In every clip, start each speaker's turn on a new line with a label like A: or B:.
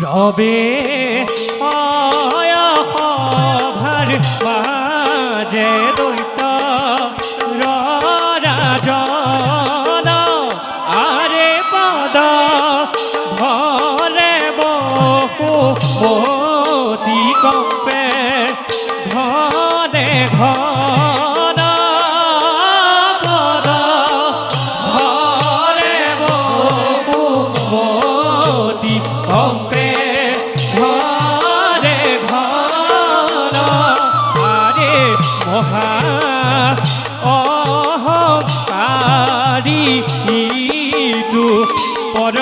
A: রবে সভার মাঝে দৈত রাজন আরে পদ ধরে বহু মতি কম্পে ধরে ঘন পদ ধরে বহু মতি কম্পে ধরে ঘন আরে মহা অহংকারী ইতু পর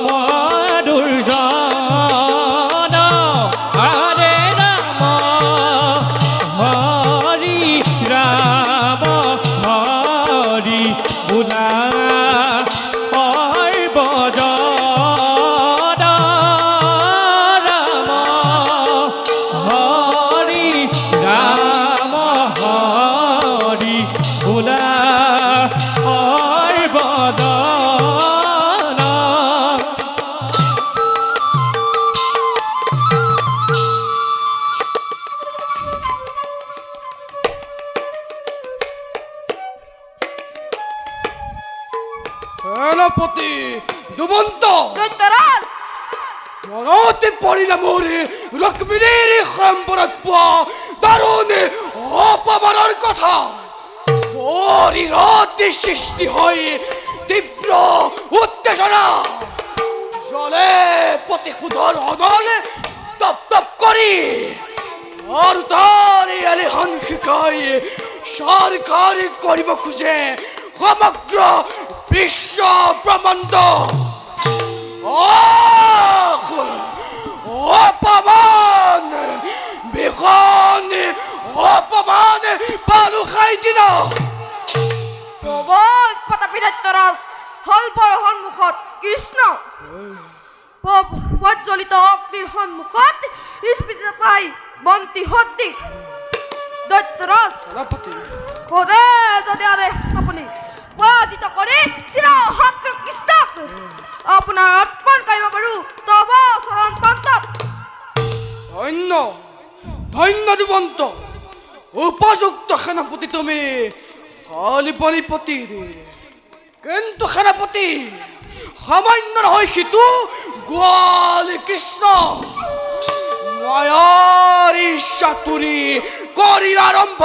A: মধুর্জন আরে রাম হরি রাম হরি বুলা সর্বজন রাম হরি রাম হরি বুলা সর্বজন
B: সেনাপতি দুমন্ত
C: দৈত্যরাজ
B: মনতে পড়িলা মোরে রকমিনের সম্পর্ক দারুণ অপমানের কথা শরীরতে সৃষ্টি হয় তীব্র উত্তেজনা জলে পতি ক্ষুধর অনলে তপ তপ করি আর তারে এলে হন শিকাই সরকার করিব খুঁজে সমগ্র বিশ্ব ব্রহ্মাণ্ড অপমান বিখন অপমান পালু খাই দিন
C: প্রবল প্রতাপী দৈত্যরাজ হলপৰ সন্মুখত কৃষ্ণ প্ৰজ্বলিত অগ্নিৰ সন্মুখত স্ফীত পাই বন্তি সদৃশ দৈত্যৰাজ খোদে যদি আৰে আপুনি পৰাজিত কৰি চিৰশত্ৰু কৃষ্ণক আপোনাৰ অৰ্পণ কৰিব পাৰোঁ তব চৰণ প্ৰান্তত।
B: ধন্য ধন্য দুমন্ত উপযুক্ত সেনাপতি তুমি হলিপতি কিন্তু সেনাপতি সামান্য নহয় সিটো গোৱালি কৃষ্ণ নয়ৰ চাতুৰি কৰি আৰম্ভ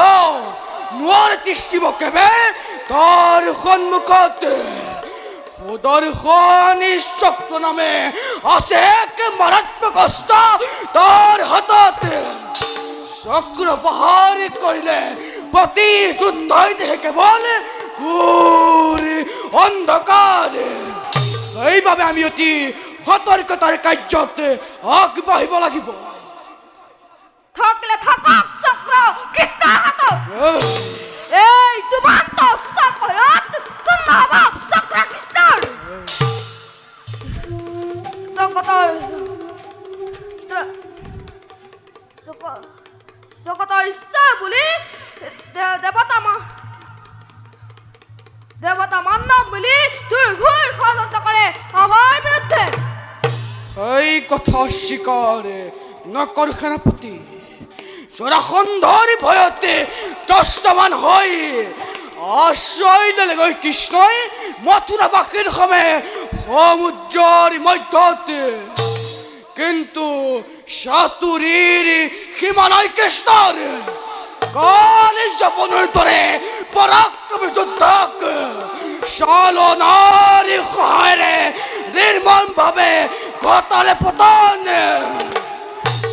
B: নোৱাৰে তিষ্ঠিব কেবে তাৰ সন্মুখত সুদৰ্শনী চক্ৰ নামে আছে এক মাৰাত্মক অস্ত্ৰ তাৰ হাতত চক্ৰ প্ৰহাৰ কৰিলে প্ৰতি যুদ্ধই দেহে কেৱল ঘোৰ অন্ধকাৰ সেইবাবে আমি অতি সতৰ্কতাৰ কাৰ্যত আগবাঢ়িব লাগিব।
C: থাকিলে থাকক চক্ৰ কৃষ্ণৰ হাতত এই দুমন্ত স্তম্ভত চূৰ্ণ হ'ব চক্ৰ কৃষ্ণৰ জগতৰ ঈশ্বৰ বুলি দেৱতা মানৱ বুলি দুৰ্ঘোৰ ষড়যন্ত্ৰ কৰে আমাৰ বিৰুদ্ধে।
B: এই কথা অস্বীকাৰ নকৰো সেনাপতি জৰাসন্ধৰ ভয়তে ত্ৰস্তমান হৈ আশ্ৰয় ল'লে গৈ কৃষ্ণই মথুৰাবাসীৰ সমে সমুদ্ৰৰ মধ্যত কিন্তু চাতুৰীৰ সীমা নাই কৃষ্ণৰ কালি জপনৰ দৰে পৰাক্ৰমী যোদ্ধাক চালনাৰ সহায়েৰে নিৰ্মমভাৱে ঘটালে পতন।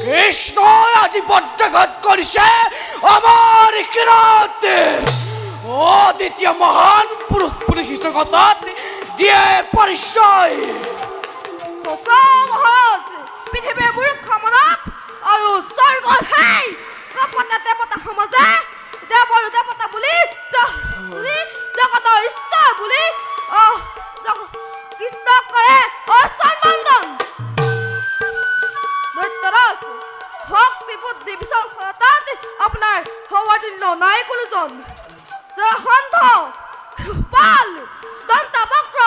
B: কৃষ্ণই আজি বজ্ৰাঘাত কৰিছে আমাৰ শিৰত দ্বিতীয় মহান পুৰুষ বুলি কৃষ্ণঘাতত দিয়ে পৰিচয়।
C: সঁচা মহাৰাজ পৃথিৱীৰ মূৰ্খ মানৱ আৰু স্বৰ্গৰ সেই কপটা দেৱতা সমাজে দেৱৰ দেৱতা বুলি জগতৰ ঈশ্বৰ বুলি কৃষ্ণক কৰে অসন্মান। দৈত্যৰাজ ভক্তি বুদ্ধি বিচক্ষণতাত আপোনাৰ সমতুল্য নাই কোনোজন। জয়সন্ধ পাল দন্ত বক্ৰ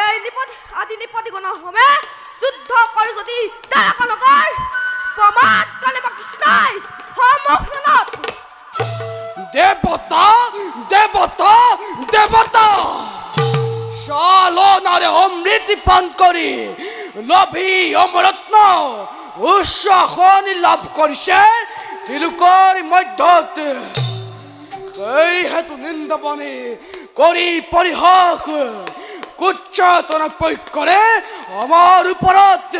C: এই নিপতি আদি নিপতি গণ সমে যুদ্ধ কৰি যদি তেওঁলোকৰ প্ৰমাদ কালে বা কৃষ্ণই সন্মুখত
B: দেবতা দেবতা দেবতা চালনারে অমৃত পান কৰি লোভী অমরত্ন উৎসাহন লাভ কৰিছে তিলুকৰ মধ্যত সেই হেতু নিন্দাবনে কৰি পৰিহাস কুচ্চাতনা প্ৰয়োগ কৰে আমাৰ ওপৰত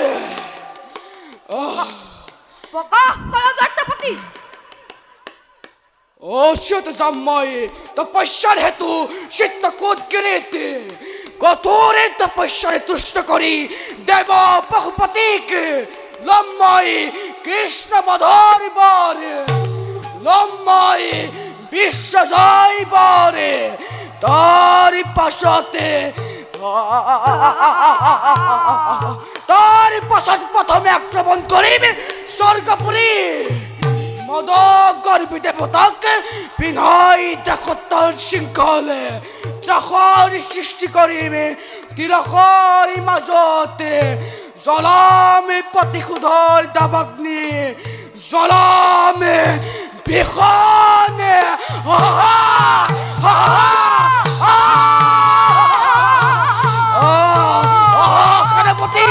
C: প্ৰকাশ কৰা দৈত্যপতি
B: অসিত জাম্ময় তপস্যার হেতু চিত্তকূট গিরিত কঠোরে তপস্যারে তুষ্ট করি দেব পশুপতিক লম্ময় কৃষ্ণ বধর বর লম্ময় বিশ্ব জয় বর তার পাশতে তার পাশত প্রথমে আক্রমণ করিবে স্বর্গপুরী মদ গর্বী দেবতাক পিন্ধাই দেখতার শৃঙ্খলে যখন সৃষ্টি করিবে তিরকর মাজতে জলামে প্রতিশোধর দাবাগ্নি জলামে বিখনে সেনাপতি